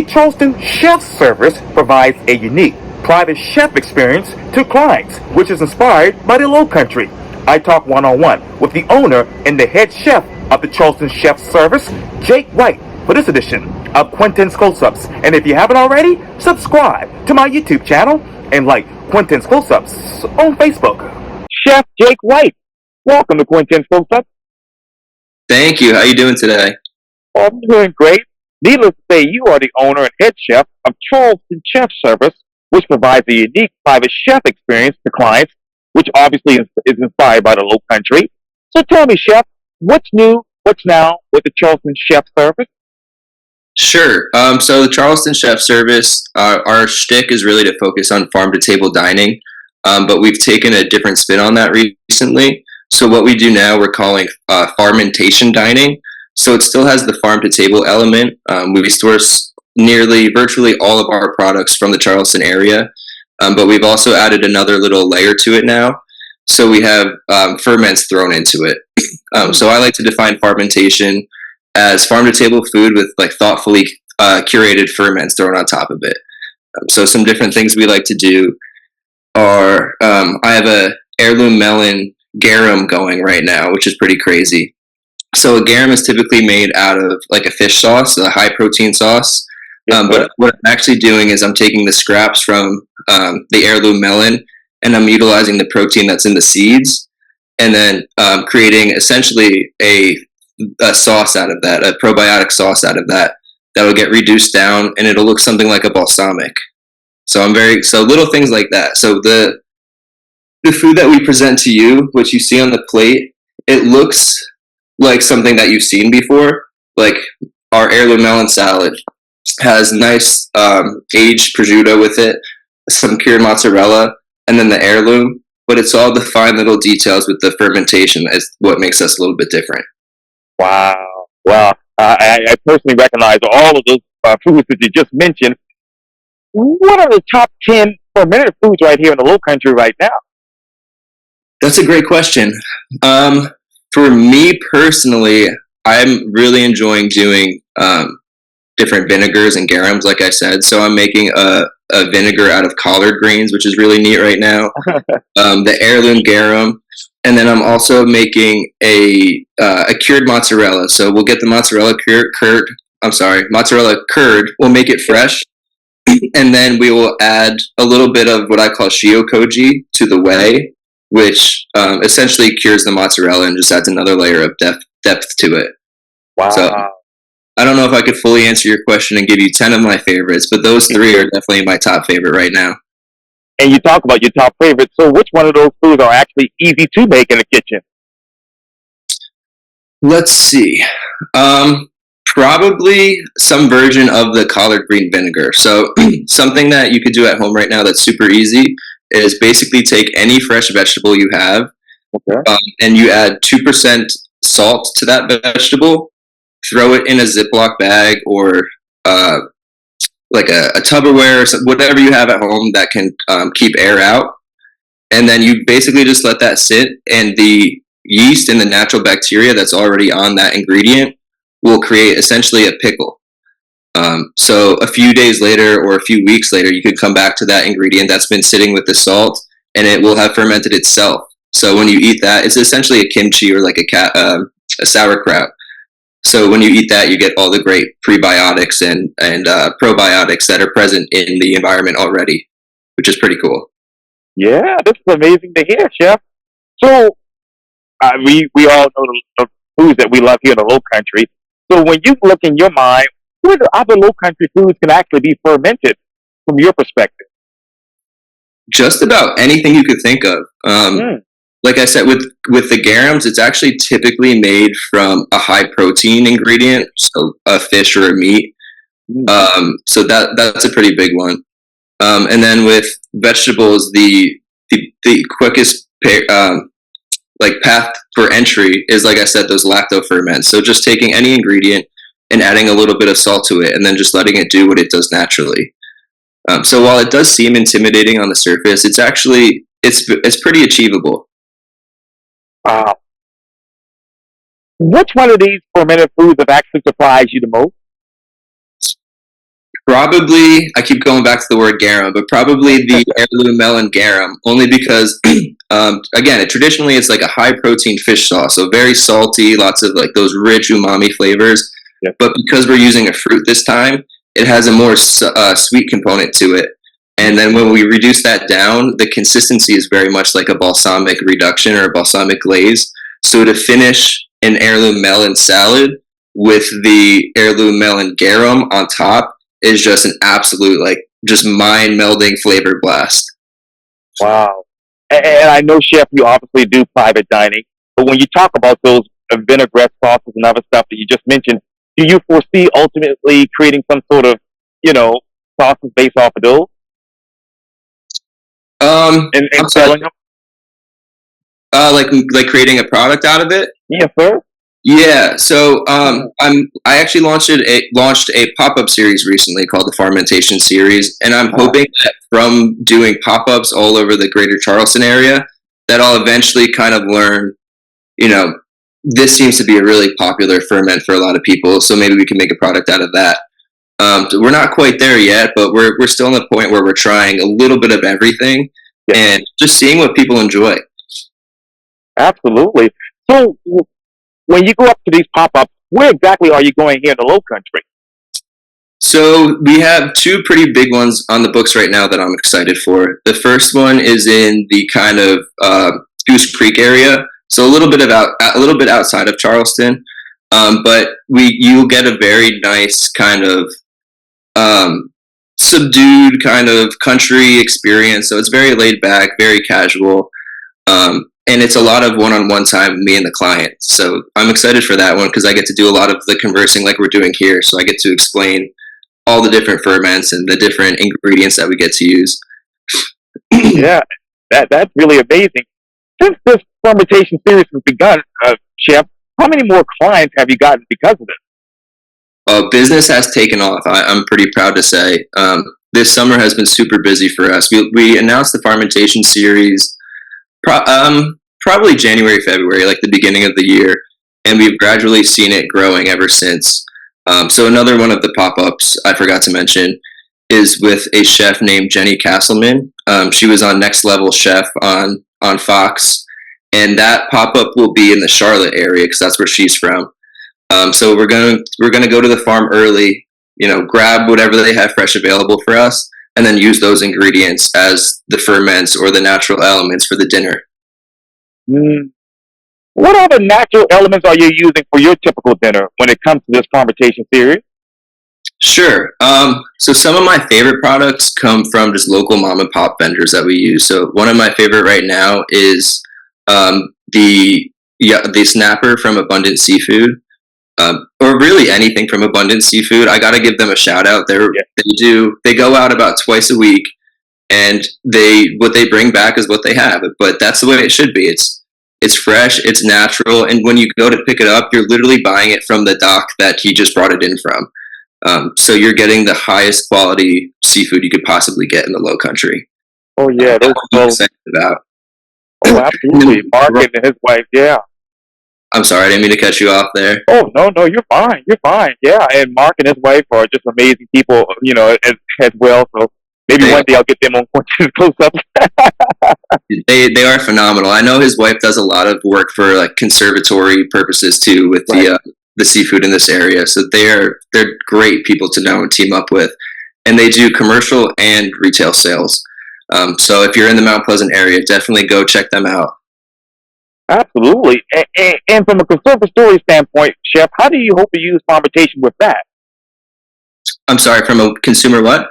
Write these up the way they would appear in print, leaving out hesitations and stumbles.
Charleston Chef Service provides a unique private chef experience to clients, which is inspired by the Lowcountry. I talk one-on-one with the owner and the head chef of the Charleston Chef Service, Jake White, for this edition of Quintin's Close-Ups. And if you haven't already, subscribe to my YouTube channel and like Quintin's Close-Ups on Facebook. Chef Jake White, welcome to Quintin's Close-Ups. Thank you. How are you doing today? Oh, I'm doing great. Needless to say, you are the owner and head chef of Charleston Chef Service, which provides a unique private chef experience to clients, which obviously is inspired by the Lowcountry. So tell me, Chef, what's new, what's now with the Charleston Chef Service? Sure. So the Charleston Chef Service, our shtick is really to focus on farm-to-table dining, but we've taken a different spin on that recently. So what we do now, we're calling farmentation dining. So it still has the farm-to-table element. We source virtually all of our products from the Charleston area, but we've also added another little layer to it now. So we have ferments thrown into it. So I like to define farmentation as farm-to-table food with like thoughtfully curated ferments thrown on top of it. So some different things we like to do are I have a heirloom melon garum going right now, which is pretty crazy. So a garum is typically made out of like a fish sauce, a high protein sauce. But what I'm actually doing is I'm taking the scraps from the heirloom melon and I'm utilizing the protein that's in the seeds and then creating essentially a sauce out of that, a probiotic sauce out of that will get reduced down and it'll look something like a balsamic. So little things like that. So the food that we present to you, what you see on the plate, it looks like something that you've seen before. Like our heirloom melon salad has nice aged prosciutto with it, some cured mozzarella, and then the heirloom. But it's all the fine little details with the fermentation is what makes us a little bit different. Wow. Well, I personally recognize all of those foods that you just mentioned. What are the top 10 fermented foods right here in the Lowcountry right now? That's a great question. For me personally, I'm really enjoying doing different vinegars and garums, like I said. So I'm making a vinegar out of collard greens, which is really neat right now. The heirloom garum. And then I'm also making a cured mozzarella. So we'll get the mozzarella curd. We'll make it fresh. And then we will add a little bit of what I call shio-koji to the whey, which essentially cures the mozzarella and just adds another layer of depth to it. Wow. So I don't know if I could fully answer your question and give you 10 of my favorites, but those three are definitely my top favorite right now. And you talk about your top favorites. So which one of those foods are actually easy to make in the kitchen? Let's see. Probably some version of the collard green vinegar. So something that you could do at home right now that's super easy is basically take any fresh vegetable you have, and you add 2% salt to that vegetable, throw it in a Ziploc bag or like a Tupperware or whatever you have at home that can keep air out. And then you basically just let that sit, and the yeast and the natural bacteria that's already on that ingredient will create essentially a pickle. So a few days later or a few weeks later, you could come back to that ingredient that's been sitting with the salt, and it will have fermented itself. So when you eat that, it's essentially a kimchi or like a sauerkraut. So when you eat that, you get all the great prebiotics and probiotics that are present in the environment already, which is pretty cool. Yeah, this is amazing to hear, Chef. So we all know the foods that we love here in the Lowcountry. So when you look in your mind, what other Lowcountry foods can actually be fermented from your perspective? Just about anything you could think of. Like I said, with the garums, it's actually typically made from a high protein ingredient, so a fish or a meat. So that's a pretty big one. And then with vegetables, the quickest path for entry is, like I said, those lactoferments. So just taking any ingredient and adding a little bit of salt to it, and then just letting it do what it does naturally. So while it does seem intimidating on the surface, it's actually it's pretty achievable. Which one of these fermented foods have actually surprised you the most? Probably, I keep going back to the word garum, but probably the heirloom melon garum, only because, again, traditionally it's like a high protein fish sauce, so very salty, lots of like those rich umami flavors. Yep. But because we're using a fruit this time, it has a more sweet component to it. And then when we reduce that down, the consistency is very much like a balsamic reduction or a balsamic glaze. So to finish an heirloom melon salad with the heirloom melon garum on top is just an absolute, like, just mind-melding flavor blast. Wow. And I know, Chef, you obviously do private dining, but when you talk about those vinaigrette sauces and other stuff that you just mentioned, do you foresee ultimately creating some sort of, sauces based off of those and selling them? Like creating a product out of it? Yes, sir. Yeah, so I actually launched a pop-up series recently called the Farmentation Series, and I'm hoping that from doing pop-ups all over the greater Charleston area, that I'll eventually kind of learn, this seems to be a really popular ferment for a lot of people, so maybe we can make a product out of that. So we're not quite there yet, but we're still in the point where we're trying a little bit of everything and just seeing what people enjoy. Absolutely. So when you go up to these pop-ups, where exactly are you going here in the Lowcountry? So we have two pretty big ones on the books right now that I'm excited for. The first one is in the kind of Goose Creek area, so a little bit outside of Charleston, but you'll get a very nice kind of subdued kind of country experience. So it's very laid back, very casual. And it's a lot of one-on-one time with me and the client. So I'm excited for that one because I get to do a lot of the conversing like we're doing here. So I get to explain all the different ferments and the different ingredients that we get to use. Yeah, that's really amazing. Since this fermentation series has begun, Chef, how many more clients have you gotten because of it? Business has taken off. I'm pretty proud to say. This summer has been super busy for us. We announced the fermentation series probably January, February, like the beginning of the year, and we've gradually seen it growing ever since. So another one of the pop-ups I forgot to mention is with a chef named Jenny Castleman. She was on Next Level Chef on Fox, and that pop-up will be in the Charlotte area because that's where she's from. So we're gonna go to the farm early, grab whatever they have fresh available for us, and then use those ingredients as the ferments or the natural elements for the dinner. What other natural elements are you using for your typical dinner when it comes to this fermentation series? Sure. So some of my favorite products come from just local mom and pop vendors that we use. So one of my favorite right now is the snapper from Abundant Seafood, or really anything from Abundant Seafood. I got to give them a shout out. They go out about twice a week, and what they bring back is what they have. But that's the way it should be. It's fresh, it's natural, and when you go to pick it up, you're literally buying it from the dock that he just brought it in from. So you're getting the highest quality seafood you could possibly get in the Lowcountry. Oh yeah, that's what I'm excited about. Oh, absolutely. Mark and his wife, yeah. I'm sorry, I didn't mean to cut you off there. Oh no, you're fine. You're fine. Yeah, and Mark and his wife are just amazing people, as well. So maybe one day I'll get them on Quintin close-ups. They are phenomenal. I know his wife does a lot of work for like conservatory purposes too with the seafood in this area. So they're great people to know and team up with, and they do commercial and retail sales. So if you're in the Mount Pleasant area, definitely go check them out. Absolutely. And from a conservatory standpoint, Chef, how do you hope to use fermentation with that? I'm sorry, from a consumer what?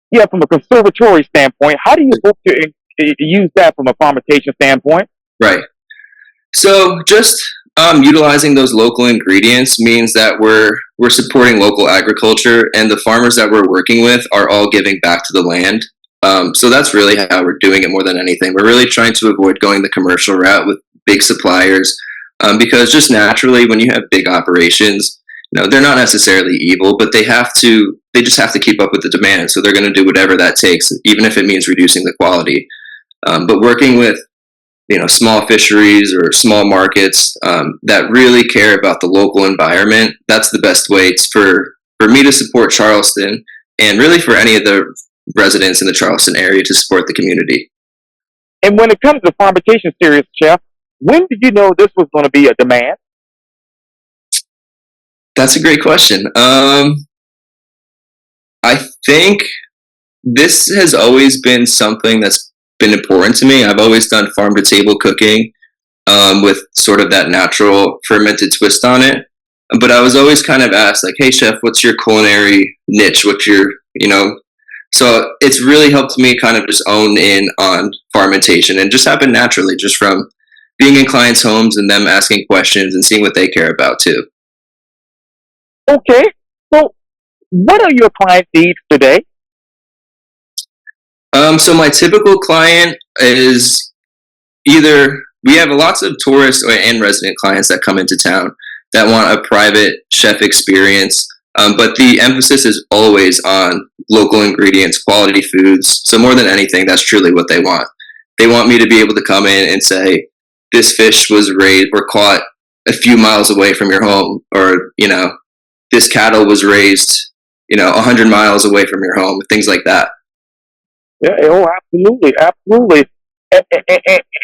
Yeah, from a conservatory standpoint, how do you hope to use that from a fermentation standpoint? Right. So just utilizing those local ingredients means that we're supporting local agriculture, and the farmers that we're working with are all giving back to the land. So that's really how we're doing it more than anything. We're really trying to avoid going the commercial route with big suppliers, because just naturally, when you have big operations, they're not necessarily evil, but they just have to keep up with the demand. So they're going to do whatever that takes, even if it means reducing the quality. But working with, small fisheries or small markets that really care about the local environment, that's the best way for me to support Charleston and really for any of the residents in the Charleston area to support the community. And when it comes to fermentation series, Chef, when did you know this was going to be a demand? That's a great question. I think this has always been something that's been important to me. I've always done farm to table cooking with sort of that natural fermented twist on it. But I was always kind of asked, like, hey, chef, what's your culinary niche? What's your, so it's really helped me kind of just own in on fermentation and just happened naturally, just from being in clients' homes and them asking questions and seeing what they care about too. Okay. So, what are your client needs today? So my typical client is either we have lots of tourists and resident clients that come into town that want a private chef experience, but the emphasis is always on local ingredients, quality foods. So more than anything, that's truly what they want. They want me to be able to come in and say, this fish was raised or caught a few miles away from your home, or, this cattle was raised, 100 miles away from your home, things like that. Yeah, oh, absolutely, absolutely.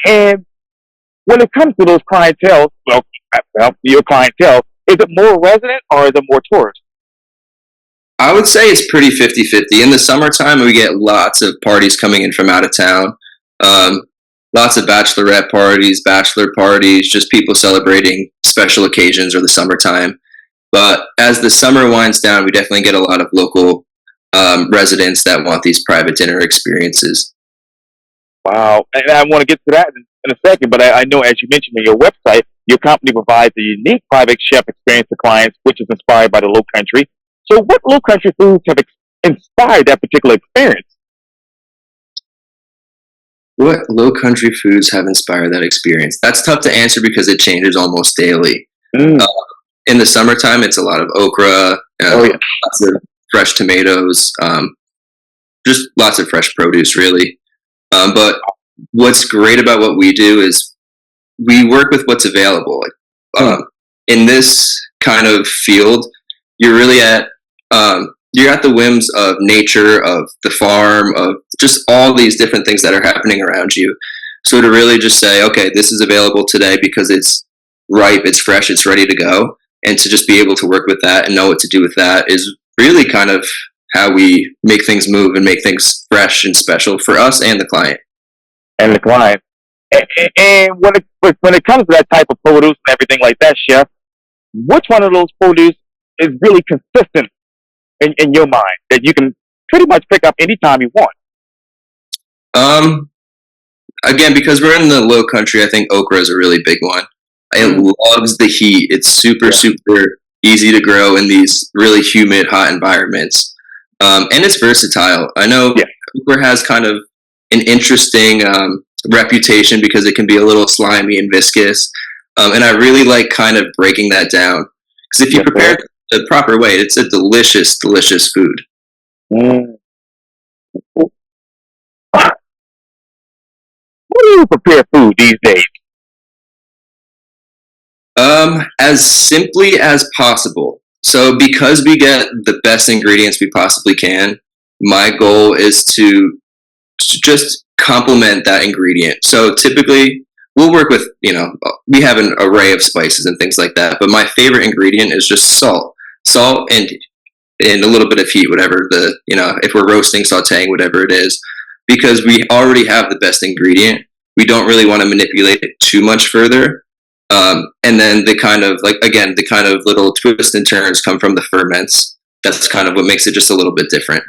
And when it comes to those clientele, well, your clientele, is it more resident or is it more tourist? I would say it's pretty 50-50. In the summertime, we get lots of parties coming in from out of town. Lots of bachelorette parties, bachelor parties, just people celebrating special occasions or the summertime. But as the summer winds down, we definitely get a lot of local residents that want these private dinner experiences. Wow. And I want to get to that in a second, but I know, as you mentioned on your website, your company provides a unique private chef experience to clients, which is inspired by the Lowcountry. So what Lowcountry foods have inspired that particular experience? What Lowcountry foods have inspired that experience? That's tough to answer because it changes almost daily. In the summertime, it's a lot of okra, lots of fresh tomatoes, just lots of fresh produce, really. But what's great about what we do is we work with what's available. In this kind of field, you're really you're at the whims of nature, of the farm, of just all these different things that are happening around you. So to really just say, okay, this is available today because it's ripe, it's fresh, it's ready to go, and to just be able to work with that and know what to do with that is really kind of how we make things move and make things fresh and special for us and the client. And the client. And when it comes to that type of produce and everything like that, chef, which one of those produce is really consistent in your mind that you can pretty much pick up anytime you want? Again, because we're in the Lowcountry, I think okra is a really big one. It loves the heat. It's super easy to grow in these really humid, hot environments. And it's versatile. I know okra has kind of an interesting reputation because it can be a little slimy and viscous. And I really like kind of breaking that down. Because if you prepare it the proper way, it's a delicious, delicious food. How do you prepare food these days? As simply as possible. So because we get the best ingredients we possibly can, my goal is to just complement that ingredient. So typically we'll work with, we have an array of spices and things like that, but my favorite ingredient is just salt and a little bit of heat, whatever if we're roasting, sauteing, whatever it is, because we already have the best ingredient. We don't really want to manipulate it too much further. And then the kind of little twists and turns come from the ferments. That's kind of what makes it just a little bit different.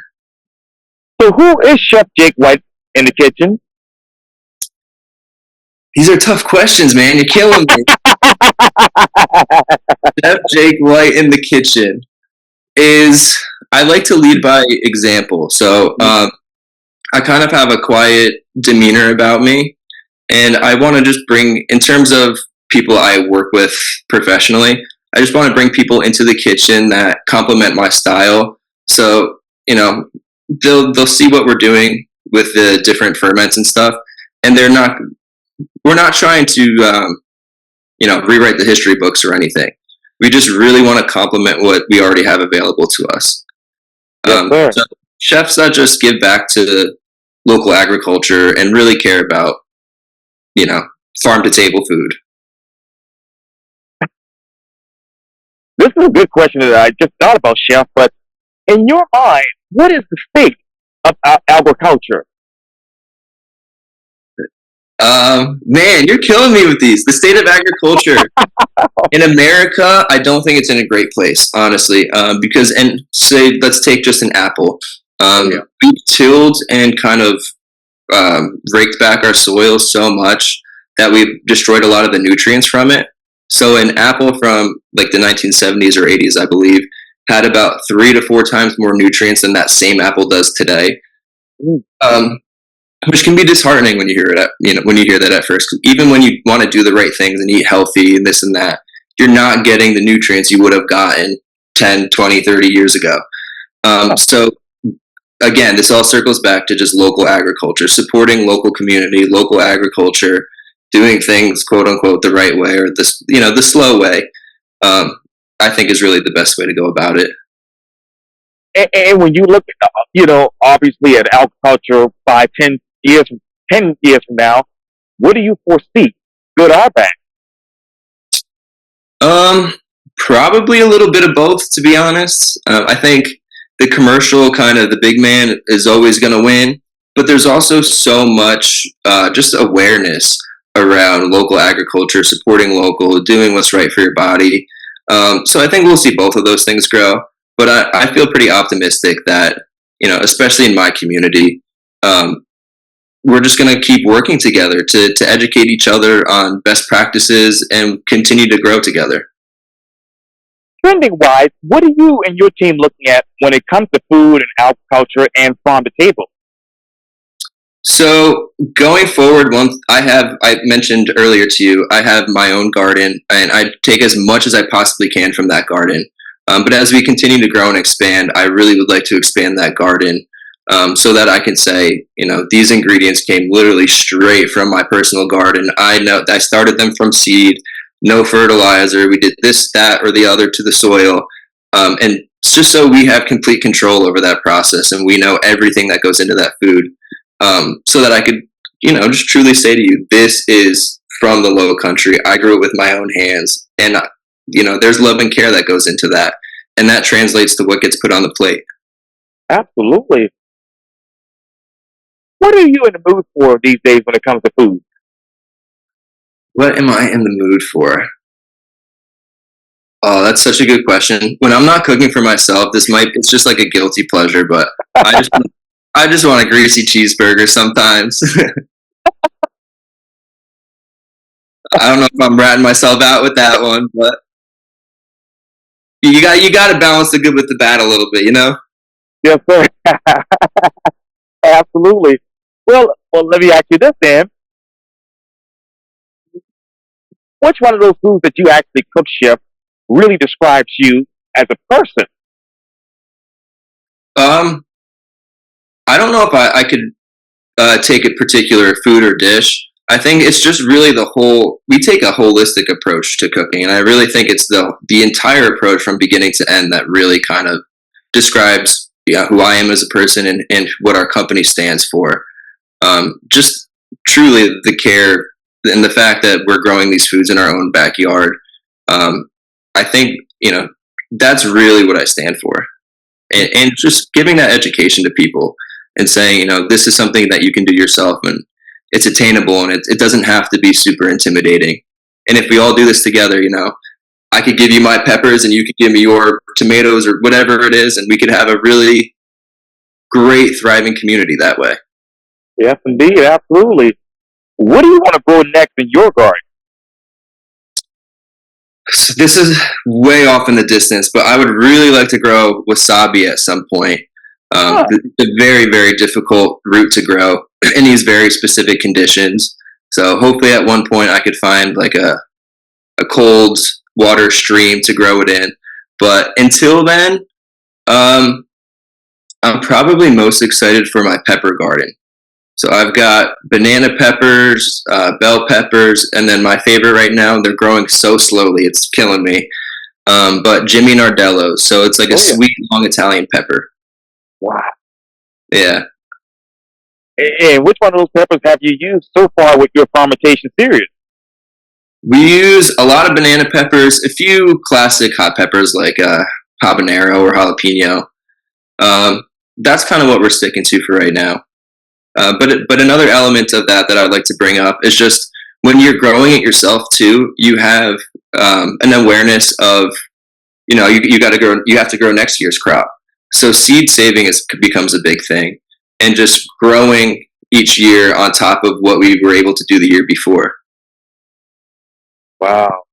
So who is Chef Jake White in the kitchen? These are tough questions, man. You're killing me. Chef Jake White in the kitchen I like to lead by example. So I kind of have a quiet demeanor about me. And I want to just bring, in terms of people I work with professionally, I just want to bring people into the kitchen that complement my style. So, they'll see what we're doing with the different ferments and stuff. And we're not trying to, rewrite the history books or anything. We just really want to complement what we already have available to us. Yes, sir. So chefs that just give back to local agriculture and really care about, you know, farm to table food. This is a good question that I just thought about, Chef. But in your mind, what is the state of agriculture? Man, you're killing me with these. The state of agriculture in America, I don't think it's in a great place, honestly. Because, and say, let's take just an apple. Yeah. We've tilled and kind of raked back our soil so much that we've destroyed a lot of the nutrients from it. So an apple from like the 1970s or 80s, I believe, had about 3 to 4 times more nutrients than that same apple does today. Mm. Which can be disheartening when you hear it. When you hear that at first. Even when you want to do the right things and eat healthy and this and that, you're not getting the nutrients you would have gotten 10, 20, 30 years ago. So again, this all circles back to just local agriculture, supporting local community, local agriculture, doing things quote unquote the right way or the slow way. I think is really the best way to go about it. And when you look at, obviously at agriculture 5, 10 years, 10 years from now, what do you foresee, good or bad? Probably a little bit of both, to be honest. I think the commercial kind of the big man is always going to win, but there's also so much just awareness around local agriculture, supporting local, doing what's right for your body. So I think we'll see both of those things grow. But I feel pretty optimistic that, especially in my community, we're just going to keep working together to educate each other on best practices and continue to grow together. Trending wise, what are you and your team looking at when it comes to food and agriculture and farm to table? So going forward, I mentioned earlier to you, I have my own garden and I take as much as I possibly can from that garden. But as we continue to grow and expand, I really would like to expand that garden so that I can say, these ingredients came literally straight from my personal garden. I know I started them from seed, no fertilizer. We did this, that, or the other to the soil. And just so we have complete control over that process and we know everything that goes into that food. So that I could, just truly say to you, this is from the Lowcountry. I grew it with my own hands. And there's love and care that goes into that. And that translates to what gets put on the plate. Absolutely. What are you in the mood for these days when it comes to food? What am I in the mood for? Oh, that's such a good question. When I'm not cooking for myself, it's just like a guilty pleasure, but I just want a greasy cheeseburger sometimes. I don't know if I'm ratting myself out with that one, but you got to balance the good with the bad a little bit, Yes, sir. Absolutely. Well, let me ask you this, then. Which one of those foods that you actually cook, Chef, really describes you as a person? I don't know if I could take a particular food or dish. I think it's just really we take a holistic approach to cooking. And I really think it's the entire approach from beginning to end that really kind of describes who I am as a person and what our company stands for. Just truly the care and the fact that we're growing these foods in our own backyard. I think, that's really what I stand for. And just giving that education to people and saying, this is something that you can do yourself and it's attainable and it doesn't have to be super intimidating. And if we all do this together, I could give you my peppers and you could give me your tomatoes or whatever it is, and we could have a really great, thriving community that way. Yes, indeed. Absolutely. What do you want to grow next in your garden? So this is way off in the distance, but I would really like to grow wasabi at some point. It's a very, very difficult root to grow in these very specific conditions. So hopefully at one point I could find like a cold water stream to grow it in. But until then, I'm probably most excited for my pepper garden. So I've got banana peppers, bell peppers, and then my favorite right now, they're growing so slowly, it's killing me. But Jimmy Nardellos. So it's like a sweet, long Italian pepper. Wow. Yeah. And which one of those peppers have you used so far with your fermentation series? We use a lot of banana peppers, a few classic hot peppers like habanero or jalapeno. Um, that's kind of what we're sticking to for right now. But another element of that I'd like to bring up is just when you're growing it yourself too, you have an awareness of you got to grow, you have to grow next year's crop. So seed saving becomes a big thing, and just growing each year on top of what we were able to do the year before. Wow.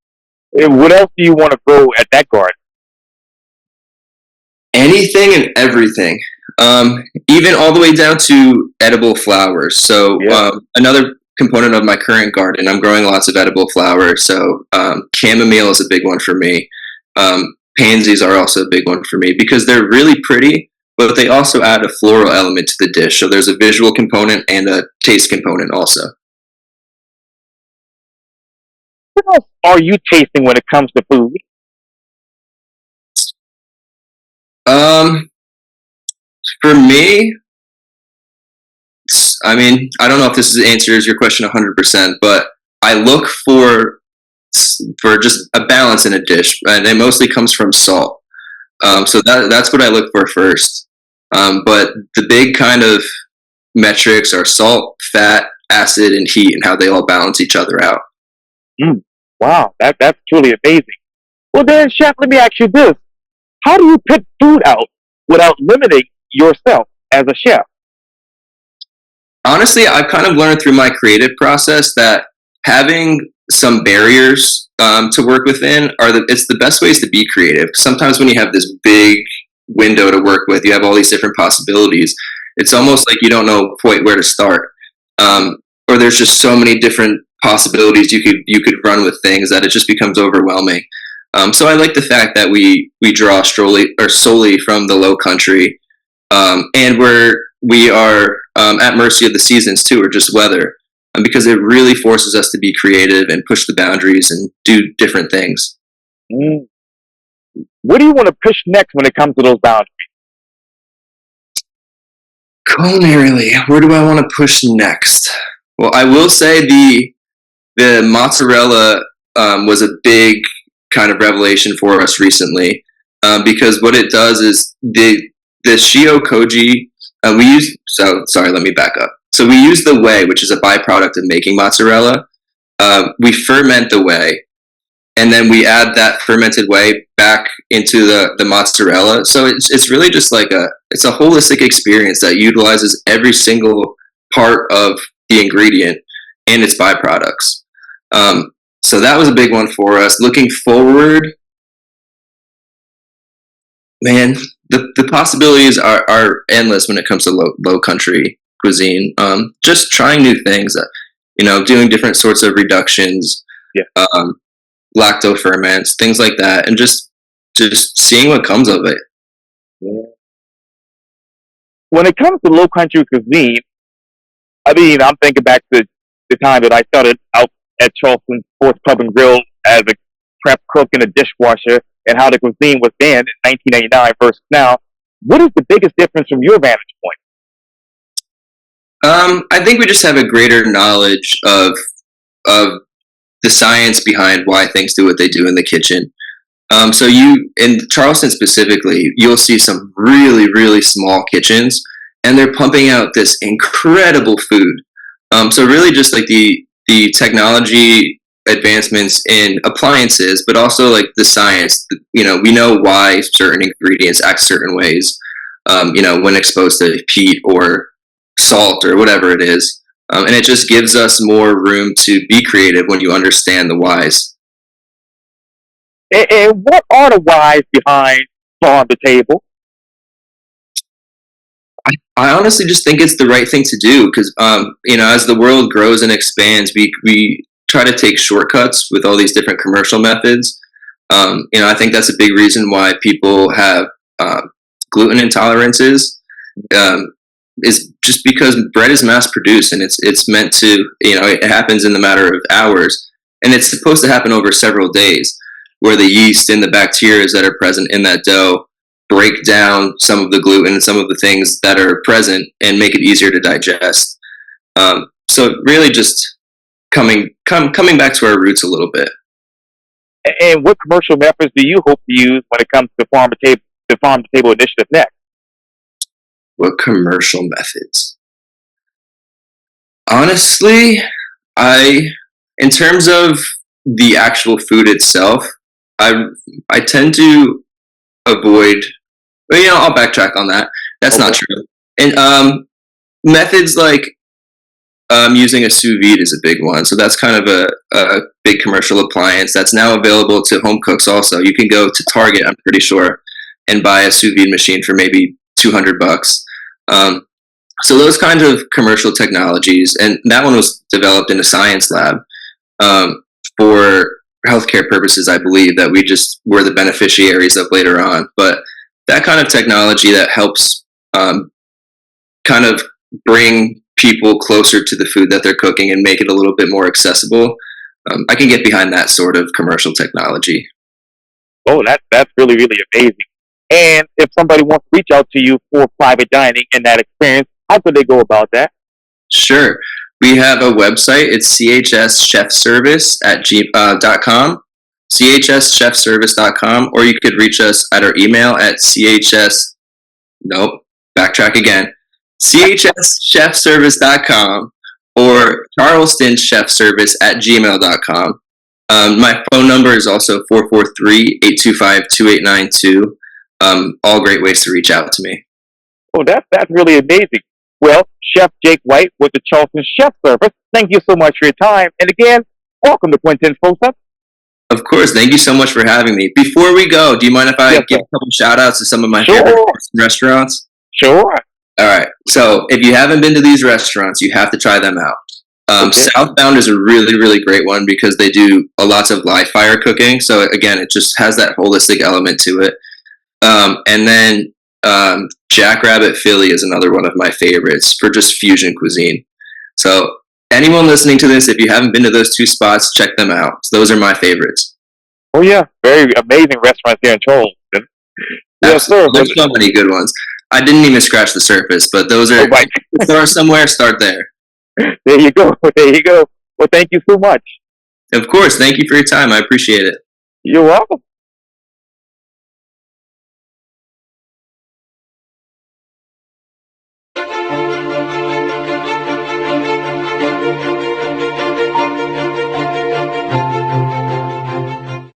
And what else do you want to grow at that garden? Anything and everything, even all the way down to edible flowers. So Yeah. another component of my current garden, I'm growing lots of edible flowers. So chamomile is a big one for me. Pansies are also a big one for me because they're really pretty, but they also add a floral element to the dish. So there's a visual component and a taste component also. What else are you tasting when it comes to food? Um, for me, I mean, I don't know if this answers your question 100%, but I look for just a balance in a dish, and it mostly comes from salt. So that's what I look for first. But the big kind of metrics are salt, fat, acid, and heat, and how they all balance each other out. Mm, wow, that's truly amazing. Well, then, chef, let me ask you this: how do you pick food out without limiting yourself as a chef? Honestly, I've kind of learned through my creative process that having some barriers to work within it's the best ways to be creative. Sometimes when you have this big window to work with, you have all these different possibilities. It's almost like you don't know quite where to start, or there's just so many different possibilities you could run with things that it just becomes overwhelming. So I like the fact that we draw solely from the Lowcountry, and we are at mercy of the seasons too, or just weather, because it really forces us to be creative and push the boundaries and do different things. Mm. What do you want to push next when it comes to those boundaries? Culinarily, where do I want to push next? Well, I will say the mozzarella was a big kind of revelation for us recently, because what it does is the shio koji we use. So sorry, let me back up. So we use the whey, which is a byproduct of making mozzarella. We ferment the whey, and then we add that fermented whey back into the mozzarella. So it's really just like it's a holistic experience that utilizes every single part of the ingredient and its byproducts. So that was a big one for us. Looking forward, man, the possibilities are endless when it comes to low country cuisine. Just trying new things, doing different sorts of reductions, Yeah. lacto ferments, things like that, and just seeing what comes of it. Yeah. When it comes to low country cuisine, I mean, I'm thinking back to the time that I started out at Charleston Sports Pub and Grill as a prep cook and a dishwasher, and how the cuisine was then in 1989 versus now. What is the biggest difference from your vantage point? I think we just have a greater knowledge of the science behind why things do what they do in the kitchen. So in Charleston specifically, you'll see some really, really small kitchens, and they're pumping out this incredible food. So really just like the technology advancements in appliances, but also like the science, we know why certain ingredients act certain ways, when exposed to heat or salt or whatever it is. And it just gives us more room to be creative when you understand the whys. And what are the whys behind farm to table? I honestly just think it's the right thing to do because, as the world grows and expands, we try to take shortcuts with all these different commercial methods. I think that's a big reason why people have gluten intolerances. Is just because bread is mass produced and it's meant to, it happens in the matter of hours, and it's supposed to happen over several days, where the yeast and the bacteria that are present in that dough break down some of the gluten and some of the things that are present and make it easier to digest. So really just coming back to our roots a little bit. And what commercial methods do you hope to use when it comes to the farm to table initiative next? What commercial methods? Honestly, in terms of the actual food itself, I tend to avoid. Well, I'll backtrack on that. That's not true. And methods like using a sous vide is a big one. So that's kind of a big commercial appliance that's now available to home cooks. Also, you can go to Target, I'm pretty sure, and buy a sous vide machine for maybe $200. So those kinds of commercial technologies, and that one was developed in a science lab for healthcare purposes, I believe, that we just were the beneficiaries of later on. But that kind of technology that helps kind of bring people closer to the food that they're cooking and make it a little bit more accessible, I can get behind that sort of commercial technology. Oh, that's really, really amazing. And if somebody wants to reach out to you for private dining and that experience, how could they go about that? Sure. We have a website. It's chschefservice.com, chschefservice.com, or you could reach us at our email at backtrack again, chschefservice.com or charlestonchefservice@gmail.com. My phone number is also 443-825-2892. All great ways to reach out to me. Oh, that's really amazing. Well, Chef Jake White with the Charleston Chef Service, thank you so much for your time. And again, welcome to Quintin's Close-Up. Of course. Thank you so much for having me. Before we go, do you mind if I give a couple shout outs to some of my favorite restaurants? Sure. All right. So if you haven't been to these restaurants, you have to try them out. Southbound is a really, really great one because they do lots of live fire cooking. So again, it just has that holistic element to it. And then Jackrabbit Philly is another one of my favorites for just fusion cuisine. So anyone listening to this, if you haven't been to those two spots, check them out. Those are my favorites. Oh yeah, very amazing restaurants here in Charleston. Yes, sir. There's so many good ones. I didn't even scratch the surface, but those are start somewhere. Start there. There you go. There you go. Well, thank you so much. Of course. Thank you for your time. I appreciate it. You're welcome.